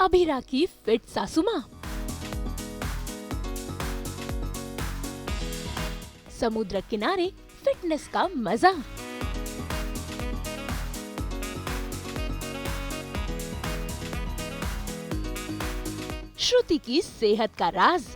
अभिरा की फिट सासू मां। समुद्र किनारे फिटनेस का मजा। श्रुति की सेहत का राज।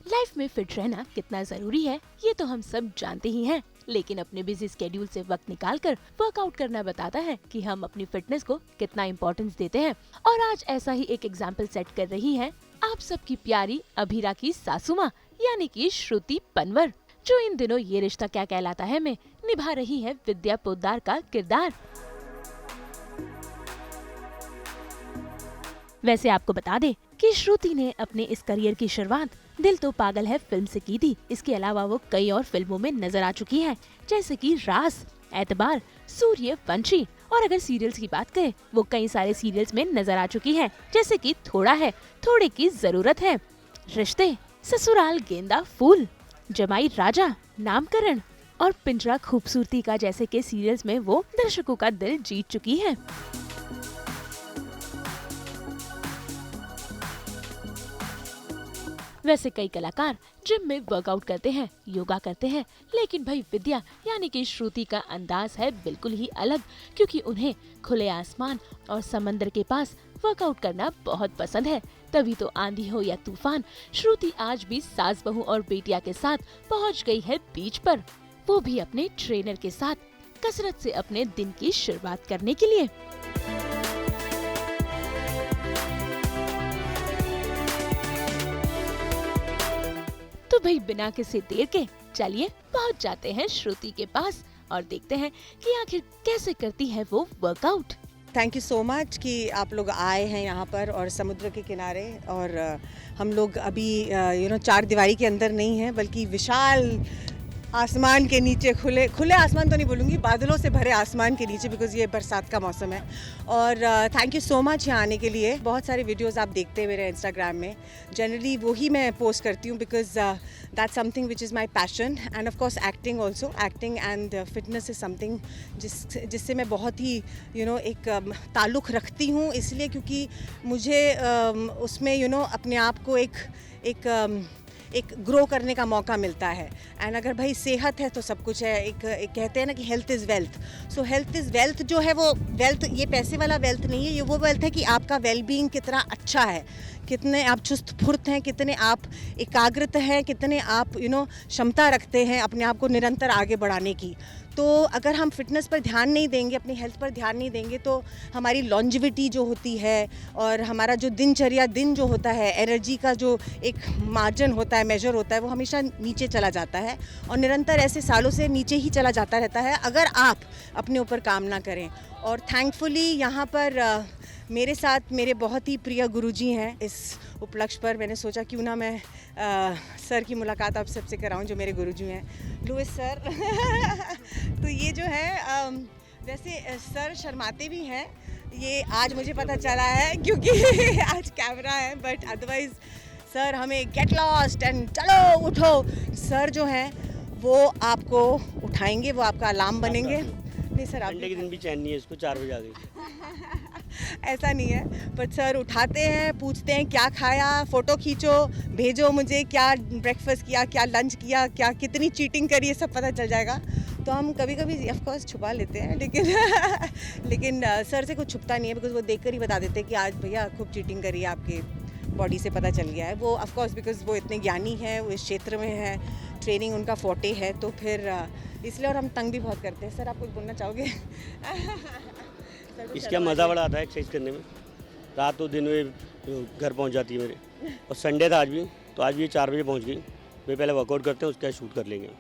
लाइफ में फिट रहना कितना जरूरी है ये तो हम सब जानते ही हैं, लेकिन अपने बिजी स्केड्यूल से वक्त निकालकर वर्कआउट करना बताता है कि हम अपनी फिटनेस को कितना इम्पोर्टेंस देते हैं। और आज ऐसा ही एक एग्जाम्पल सेट कर रही है आप सबकी प्यारी अभिरा की सासू माँ यानी कि श्रुति पनवर, जो इन दिनों ये रिश्ता क्या कहलाता है में निभा रही है विद्या पोद्दार का किरदार। वैसे आपको बता दे कि श्रुति ने अपने इस करियर की शुरुआत दिल तो पागल है फिल्म से की थी। इसके अलावा वो कई और फिल्मों में नजर आ चुकी है, जैसे कि रास, एतबार, सूर्यवंशी। और अगर सीरियल्स की बात करें वो कई सारे सीरियल्स में नजर आ चुकी है, जैसे कि थोड़ा है, थोड़े की जरूरत है, रिश्ते, ससुराल गेंदा फूल, जमाई राजा, नामकरण और पिंजरा खूबसूरती का जैसे के सीरियल्स में वो दर्शकों का दिल जीत चुकी है। वैसे कई कलाकार जिम में वर्कआउट करते हैं, योगा करते हैं, लेकिन भाई विद्या यानी कि श्रुति का अंदाज है बिल्कुल ही अलग, क्योंकि उन्हें खुले आसमान और समंदर के पास वर्कआउट करना बहुत पसंद है। तभी तो आंधी हो या तूफान, श्रुति आज भी सास बहू और बेटिया के साथ पहुंच गई है बीच पर, वो भी अपने ट्रेनर के साथ कसरत से अपने दिन की शुरुआत करने के लिए। तो भाई बिना किसी देर के चलिए पहुंच जाते हैं श्रुति के पास और देखते हैं कि आखिर कैसे करती है वो workout. Thank you so much कि आप लोग आए हैं यहाँ पर और समुद्र के किनारे। और हम लोग अभी चार दीवारी के अंदर नहीं हैं, बल्कि विशाल आसमान के नीचे, खुले आसमान तो नहीं बोलूँगी, बादलों से भरे आसमान के नीचे, बिकॉज़ ये बरसात का मौसम है। और थैंक यू सो मच यहाँ आने के लिए। बहुत सारे वीडियोस आप देखते हैं मेरे इंस्टाग्राम में, जनरली वही मैं पोस्ट करती हूँ, because that's something which is my passion. End of course acting also, acting and fitness is something जिससे मैं बहुत ही एक ताल्लुक़ रखती हूँ, इसलिए क्योंकि मुझे उसमें अपने आप को एक ग्रो करने का मौका मिलता है। एंड अगर भाई सेहत है तो सब कुछ है। एक कहते हैं ना कि health is wealth. So health is wealth जो है, वो वेल्थ ये पैसे वाला वेल्थ नहीं है, ये वो वेल्थ है कि आपका वेलबींग कितना अच्छा है, कितने आप चुस्त फुर्त हैं, कितने आप एकाग्रत हैं, कितने आप क्षमता रखते हैं अपने आप को निरंतर आगे बढ़ाने की। तो अगर हम फिटनेस पर ध्यान नहीं देंगे, अपनी हेल्थ पर ध्यान नहीं देंगे, तो हमारी लॉन्जिविटी जो होती है और हमारा जो दिन जो होता है, एनर्जी का जो एक मार्जिन होता है, मेजर होता है, वो हमेशा नीचे चला जाता है और निरंतर ऐसे सालों से नीचे ही चला जाता रहता है अगर आप अपने ऊपर काम ना करें। और थैंकफुली यहाँ पर मेरे साथ मेरे बहुत ही प्रिय गुरुजी हैं। इस उपलक्ष्य पर मैंने सोचा क्यों ना मैं सर की मुलाकात आप सबसे कराऊं, जो मेरे गुरुजी हैं, लुइस सर। तो ये जो है वैसे सर शर्माते भी हैं, ये आज मुझे पता चला है क्योंकि आज कैमरा है, बट अदरवाइज सर हमें गेट लॉस्ट एंड चलो उठो, सर जो हैं वो आपको उठाएंगे, वो आपका अलार्म बनेंगे। नहीं सर, आप संडे के दिन भी चैन नहीं है इसको, 4 बजे आ गई। ऐसा नहीं है, बट सर उठाते हैं, पूछते हैं क्या खाया, फ़ोटो खींचो, भेजो मुझे, क्या ब्रेकफास्ट किया, क्या लंच किया, क्या कितनी चीटिंग करी, ये सब पता चल जाएगा। तो हम कभी कभी ऑफ कोर्स छुपा लेते हैं, लेकिन सर से कुछ छुपता नहीं है, बिकॉज वो देखकर ही बता देते हैं कि आज भैया खूब चीटिंग करी है, आपके बॉडी से पता चल गया है। वो ऑफ कोर्स बिकॉज वो इतने ज्ञानी हैं, वो इस क्षेत्र में है, ट्रेनिंग उनका फोर्टे है, तो फिर इसलिए। और हम तंग भी बहुत करते हैं। सर आप कुछ बोलना चाहोगे? इसका मज़ा बड़ा आता है एक्सरसाइज करने में, रात तो दिन में घर पहुंच जाती है मेरे। और संडे था आज भी, तो आज भी 4 बजे पहुंच गई। वे पहले वर्कआउट करते हैं, उसके बाद शूट कर लेंगे।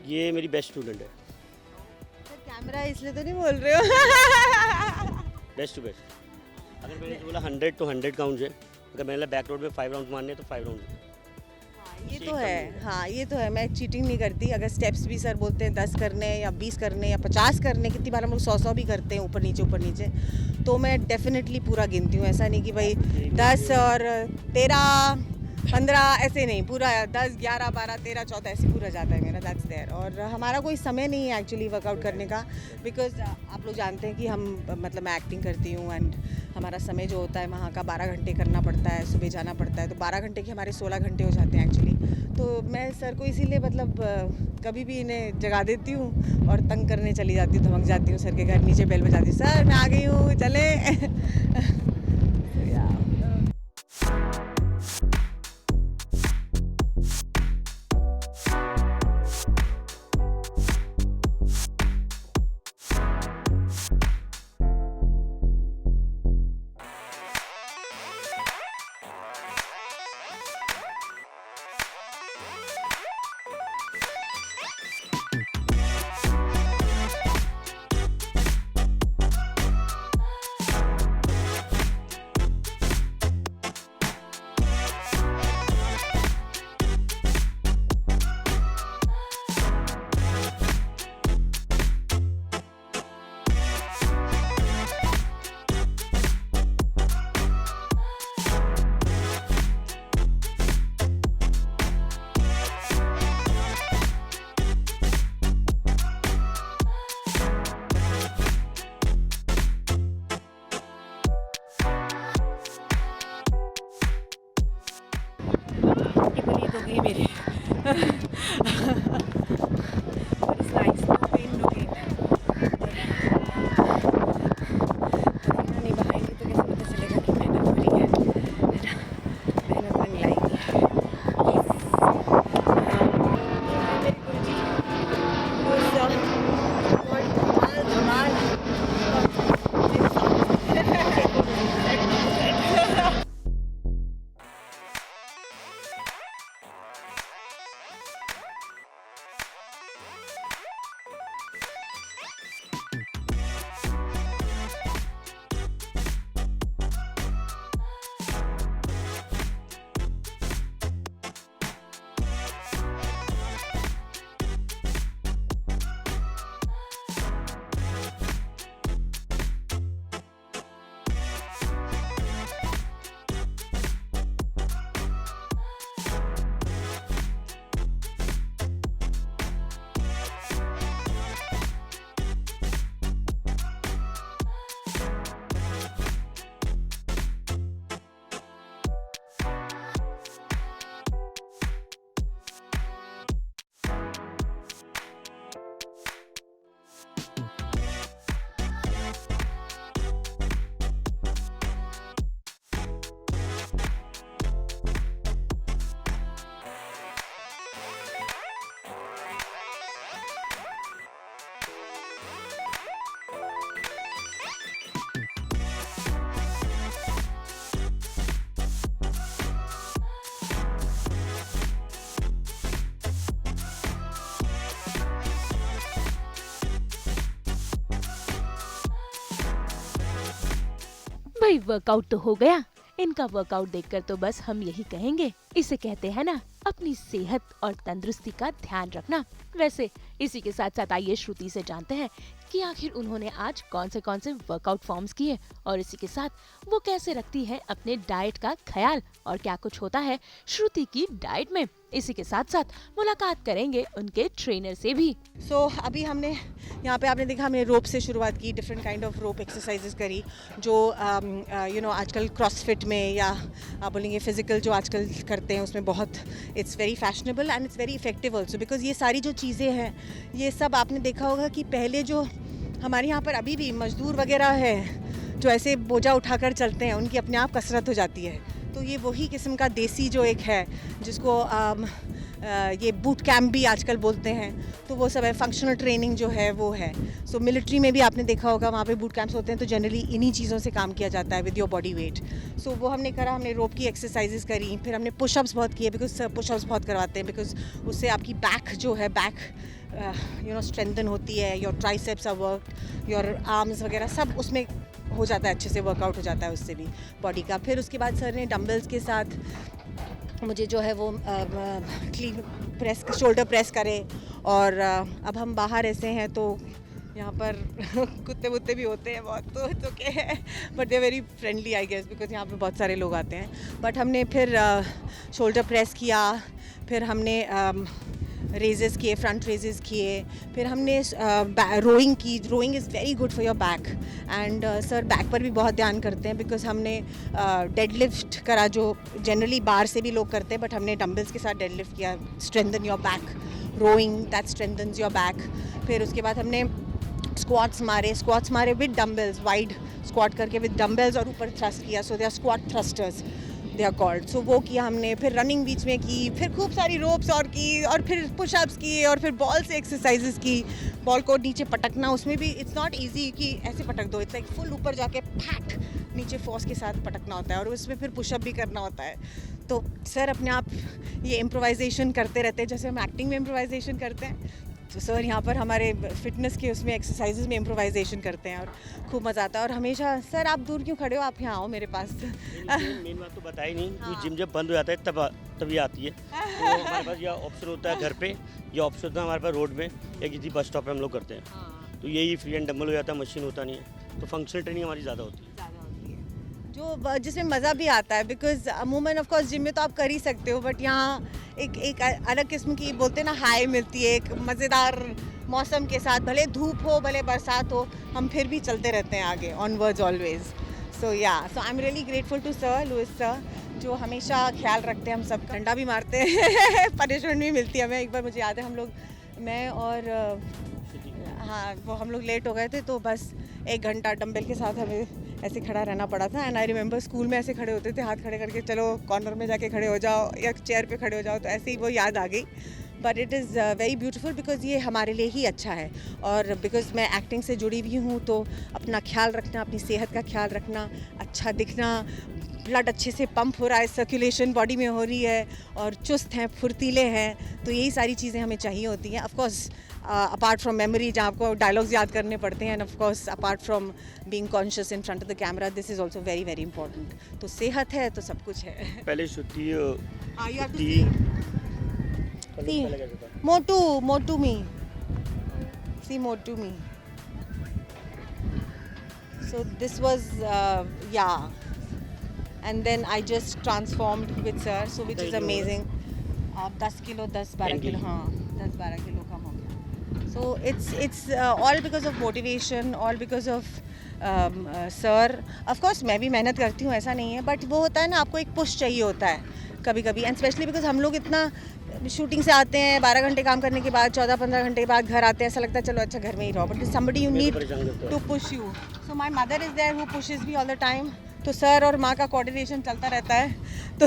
ये मेरी बेस्ट स्टूडेंट है। सर कैमरा इसलिए तो नहीं बोल रहे हो? Best to best. अगर मैंने बोला 100 तो 100 काउंट्स है, अगर मैंने बैक रोड में 5 राउंड मारने तो 5 राउंड। ये तो है, हाँ ये तो है, मैं चीटिंग नहीं करती। अगर स्टेप्स भी सर बोलते हैं 10 करने या 20 करने या 50 करने, कितनी बार हम लोग 100 भी करते हैं ऊपर नीचे, तो मैं डेफिनेटली पूरा गिनती हूँ। ऐसा नहीं कि भाई 10 और 13 15 ऐसे नहीं, पूरा 10, 11, 12, 13, 14 ऐसे पूरा जाता है मेरा, दैट्स देयर। और हमारा कोई समय नहीं है एक्चुअली वर्कआउट करने का, बिकॉज आप लोग जानते हैं कि हम मतलब मैं एक्टिंग करती हूँ एंड हमारा समय जो होता है वहाँ का 12 घंटे करना पड़ता है, सुबह जाना पड़ता है, तो 12 घंटे के हमारे 16 घंटे हो जाते हैं एक्चुअली। तो मैं सर को इसीलिए मतलब कभी भी इन्हें जगा देती हूँ और तंग करने चली जाती हूँ, धमक जाती हूँ सर के घर, नीचे बेल बजाती हूँ, सर मैं आ गई हूँ चले। मेरे But it's nice, no pain, no gain. पसीना नहीं बहाएंगे तो कैसे पता चलेगा कि मेहनत हो रही है ना, मेहनत रंग लाएगी। मेरी गुरुजी धमाल भाई वर्कआउट तो हो गया। इनका वर्कआउट देखकर तो बस हम यही कहेंगे, इसे कहते हैं ना अपनी सेहत और तंदुरुस्ती का ध्यान रखना। वैसे इसी के साथ साथ आइए श्रुति से जानते हैं कि आखिर उन्होंने आज कौन से वर्कआउट फॉर्म्स किए और इसी के साथ वो कैसे रखती है अपने डाइट का ख्याल और क्या कुछ होता है श्रुति की डाइट में। इसी के साथ साथ मुलाकात करेंगे उनके ट्रेनर से भी। अभी हमने यहाँ पे आपने देखा हमने रोप से शुरुआत की, different kind of rope exercises करी जो आजकल क्रॉसफिट में या आप बोलेंगे फिजिकल जो आजकल करते हैं उसमें बहुत it's very fashionable and it's very effective also, because ये सारी जो चीज़ें हैं ये सब आपने देखा होगा कि पहले जो हमारे यहाँ पर अभी भी मजदूर वगैरह है जो ऐसे बोझा उठाकर चलते हैं उनकी अपने आप कसरत हो जाती है। तो ये वही किस्म का देसी जो एक है जिसको ये बूट कैंप भी आजकल बोलते हैं, तो वो सब है। फंक्शनल ट्रेनिंग जो है वो है। सो मिलिट्री में भी आपने देखा होगा वहाँ पे बूट कैंप्स होते हैं, तो जनरली इन्हीं चीज़ों से काम किया जाता है विद योर बॉडी वेट। सो वो हमने करा, हमने रोप की एक्सरसाइजेस करी, फिर हमने पुशअप्स बहुत किए, बिकॉज पुशअप्स बहुत करवाते हैं, बिकॉज उससे आपकी बैक जो है बैक स्ट्रेंथन होती है, your triceps are work, your arms वगैरह सब उसमें हो जाता है, अच्छे से वर्कआउट हो जाता है उससे भी बॉडी का। फिर उसके बाद सर ने डंबल्स के साथ मुझे जो है वो क्लीन प्रेस, शोल्डर प्रेस करे। और अब हम बाहर ऐसे हैं तो यहाँ पर कुत्ते वुत्ते भी होते हैं बहुत, तो इट्स ओके है, but they very friendly I guess, because यहाँ पे बहुत सारे लोग आते हैं. बट हमने फिर शोल्डर प्रेस किया, फिर हमने रेजेस किए, फ्रंट रेजेस किए, फिर हमने रोइंग की. Rowing is very good for your back, and sir back पर भी बहुत ध्यान करते हैं, बिकॉज हमने डेडलिफ्ट करा, जो जनरली बार से भी लोग करते हैं, बट हमने डंबल्स के साथ डेडलिफ्ट किया. Strengthen your back, rowing that strengthens your back. फिर उसके बाद हमने स्क्वाट्स मारे विद डंबल्स, वाइड स्क्वाट करके विद डंबल्स, और ऊपर थ्रस्ट किया. So they are squat thrusters they are called. So वो किया हमने. फिर रनिंग बीच में की, फिर खूब सारी रोप्स और की, और फिर पुशअप्स किए, और फिर बॉल से एक्सरसाइजेस की. बॉल को नीचे पटकना, उसमें भी इट्स नॉट ईजी कि ऐसे पटक दो, इट्स लाइक फुल ऊपर जाके फैट नीचे फोर्स के साथ पटकना होता है, और उसमें फिर पुशअप भी करना होता है. तो सर अपने आप ये इम्प्रोवाइजेशन करते रहते हैं, जैसे हम एक्टिंग में इम्प्रोवाइजेशन करते हैं, तो सर यहाँ पर हमारे फिटनेस के उसमें एक्सरसाइजेज में इम्प्रोवाइजेशन करते हैं, और खूब मज़ा आता है. और हमेशा सर आप दूर क्यों खड़े हो, आप यहाँ आओ मेरे पास. मेन बात तो बताई नहीं, क्योंकि जिम जब बंद हो जाता है तभी आती है. तो हमारे पास यह ऑप्शन होता है घर पे, यह ऑप्शन होता है हमारे पास रोड में, या किसी बस स्टॉप पे हम लोग करते हैं. तो यही फ्री एंड डंबल हो जाता है, मशीन होता नहीं है, तो फंक्शनल ट्रेनिंग हमारी ज़्यादा होती है. जो जिसमें मज़ा भी आता है, बिकॉज अमूमन ऑफ कोर्स जिम में तो आप कर ही सकते हो, बट यहाँ एक अलग किस्म की बोलते हैं ना हाई मिलती है, एक मज़ेदार मौसम के साथ. भले धूप हो, भले बरसात हो, हम फिर भी चलते रहते हैं आगे, onwards always. So I am really grateful to sir Louis sir, जो हमेशा ख्याल रखते हैं हम सब. डंडा भी मारते हैं पनिशमेंट भी मिलती है हमें. एक बार मुझे याद है, हम लोग, मैं और हाँ, वो हम लोग लेट हो गए थे, तो बस 1 घंटा डंबल के साथ हमें ऐसे खड़ा रहना पड़ा था. एंड आई रिमेंबर स्कूल में ऐसे खड़े होते थे, हाथ खड़े करके, चलो कॉर्नर में जाके खड़े हो जाओ या चेयर पे खड़े हो जाओ. तो ऐसे ही वो याद आ गई. But it is very beautiful, because ये हमारे लिए ही अच्छा है. और बिकॉज़ मैं एक्टिंग से जुड़ी हुई हूँ, तो अपना ख्याल रखना, अपनी सेहत का ख्याल रखना, अच्छा दिखना, ब्लड अच्छे से पंप हो रहा है, सर्कुलेशन बॉडी में हो रही है, और चुस्त हैं, फुर्तीले हैं, तो यही सारी चीज़ें हमें चाहिए होती हैं. Of course apart from memory, जहाँ आपको डायलॉग्स याद करने पड़ते हैं, end of course apart from being conscious in front of the camera, this is also very very important. तो सेहत है तो सब कुछ है. पहले छुट्टी मोटू मी, सी मोटू मी. So this was and then I just transformed with sir, so which is amazing. 10 kilo 10-12 kilo, हाँ 10-12 किलो कम हो गया. So it's all because of motivation, all because of sir. Of course मैं भी मेहनत करती हूँ, ऐसा नहीं है, बट वो होता है ना, आपको एक पुश चाहिए होता है कभी कभी. एंड स्पेशली बिकॉज हम लोग इतना शूटिंग से आते हैं, 12 घंटे काम करने के बाद 14-15 घंटे के बाद घर आते हैं, ऐसा लगता है चलो अच्छा घर में ही रहो, but somebody you need to push you. So my mother is there who pushes me all the time. तो सर और माँ का कोऑर्डिनेशन चलता रहता है. तो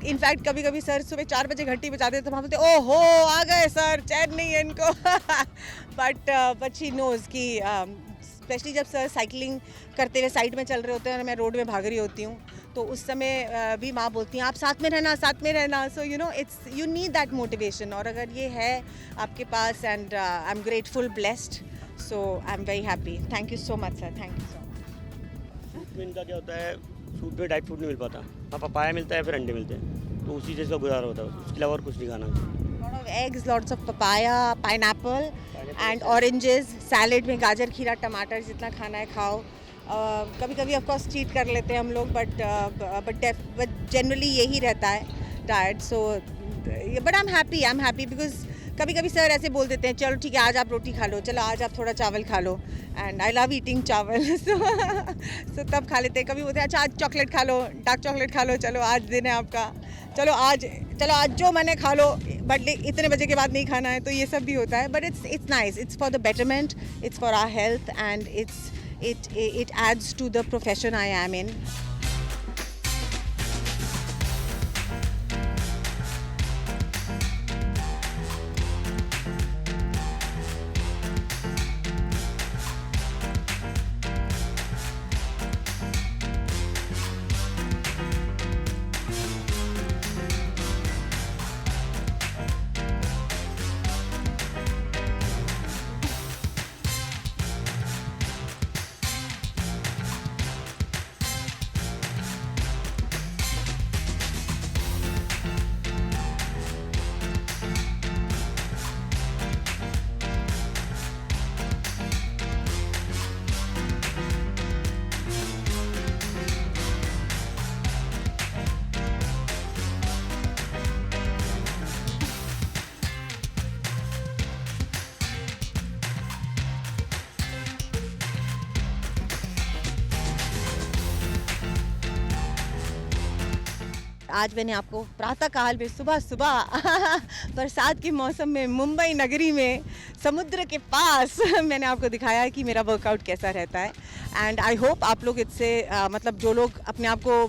इनफैक्ट कभी कभी सर सुबह 4 बजे घंटी बजाते हैं, तो हम बोलते हैं ओहो आ गए सर, चैन नहीं है इनको. बट शी नोज़ कि स्पेशली जब सर साइकिलिंग करते हुए साइड में चल रहे होते हैं और मैं रोड में भाग रही होती हूँ, तो उस समय भी माँ बोलती हैं आप साथ में रहना. So you know it's you need that motivation. और अगर ये है आपके पास, and I am grateful, blessed, so I am very happy. Thank you so much sir, thank you so much. Suit में इनका क्या होता है, सूट में ड्राई फ्रूट नहीं मिल पाता, हाँ पपाया मिलता है, फिर अंडे मिलते हैं, तो उसी चीज़ का गुजारा होता है, उसके अलावा और कुछ नहीं खाना. Lot of eggs, lots of papaya, pineapple and oranges. Salad में गाजर, खीरा, टमाटर, जितना खाना है खाओ. कभी कभी ऑफ कोर्स चीट कर लेते हैं हम लोग, बट जनरली यही रहता है diet. So but I am happy because कभी कभी सर ऐसे बोल देते हैं चलो ठीक है आज आप रोटी खा लो, चलो आज आप थोड़ा चावल खा लो, एंड आई लव ईटिंग चावल. सो तब खा लेते हैं. कभी बोलते हैं अच्छा आज चॉकलेट खा लो, डार्क चॉकलेट खा लो, चलो आज दिन है आपका, चलो आज जो मैंने खा लो, बट इतने बजे के बाद नहीं खाना है. तो ये सब भी होता है, but it's nice, it's for the betterment, it's for our health, and it adds to the profession I am in. आज मैंने आपको प्रातःकाल में सुबह सुबह बरसात के मौसम में मुंबई नगरी में समुद्र के पास मैंने आपको दिखाया कि मेरा वर्कआउट कैसा रहता है। एंड आई होप आप लोग इससे मतलब जो लोग अपने आप को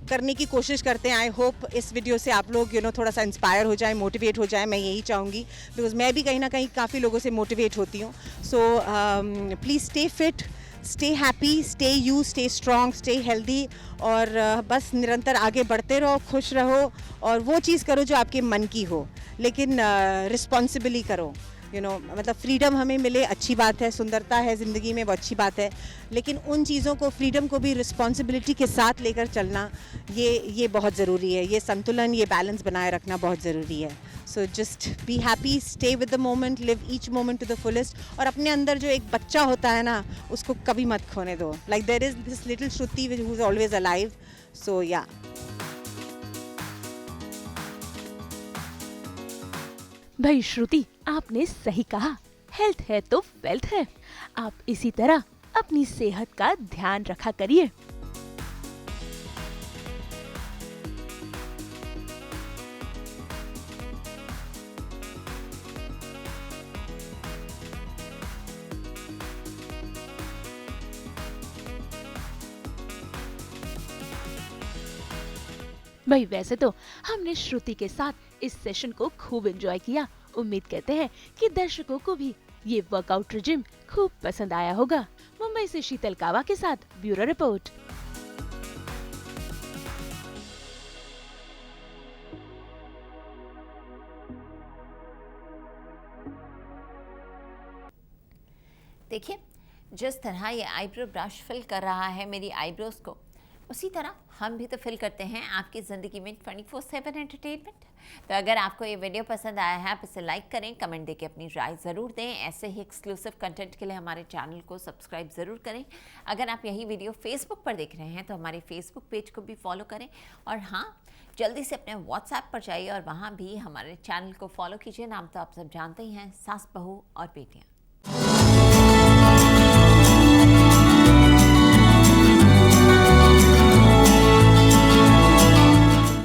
करने की कोशिश करते हैं, आई होप इस वीडियो से आप लोग थोड़ा सा इंस्पायर हो जाए, मोटिवेट हो जाए। मैं यही चाहूँगी बिकॉज मैं भी कहीं ना कहीं काफ़ी लोगों से मोटिवेट होती हूँ। So please stay fit, stay happy, stay you, stay strong, stay healthy और बस निरंतर आगे बढ़ते रहो, खुश रहो और वो चीज़ करो जो आपके मन की हो, लेकिन रिस्पॉन्सिबली करो। मतलब फ्रीडम हमें मिले अच्छी बात है, सुंदरता है ज़िंदगी में वो अच्छी बात है, लेकिन उन चीज़ों को, फ्रीडम को भी रिस्पॉन्सिबिलिटी के साथ लेकर चलना ये बहुत ज़रूरी है। ये संतुलन, ये बैलेंस बनाए रखना बहुत ज़रूरी है। So just be happy, stay with the moment, live each moment to the fullest. और अपने अंदर जो एक बच्चा होता है ना, उसको कभी मत खोने दो। Like there is this little Shruti who is always alive. So या भाई श्रुति, आपने सही कहा, हेल्थ है तो वेल्थ है। आप इसी तरह अपनी सेहत का ध्यान रखा करिए। भाई वैसे तो हमने श्रुति के साथ इस सेशन को खूब एंजॉय किया। उम्मीद करते हैं कि दर्शकों को भी ये वर्कआउट रिजिम खूब पसंद आया होगा। मुंबई से शीतल कावा के साथ ब्यूरो रिपोर्ट। देखिए, जिस तरह ये आईब्रो ब्रश फिल कर रहा है मेरी आईब्रोज को, उसी तरह हम भी तो फिल करते हैं आपकी ज़िंदगी में 24/7 एंटरटेनमेंट। तो अगर आपको ये वीडियो पसंद आया है आप इसे लाइक करें, कमेंट देके अपनी राय ज़रूर दें। ऐसे ही एक्सक्लूसिव कंटेंट के लिए हमारे चैनल को सब्सक्राइब ज़रूर करें। अगर आप यही वीडियो फेसबुक पर देख रहे हैं तो हमारे फेसबुक पेज को भी फॉलो करें। और हाँ, जल्दी से अपने व्हाट्सएप पर जाइए और वहाँ भी हमारे चैनल को फॉलो कीजिए। नाम तो आप सब जानते ही हैं, सास बहू और बेटियाँ।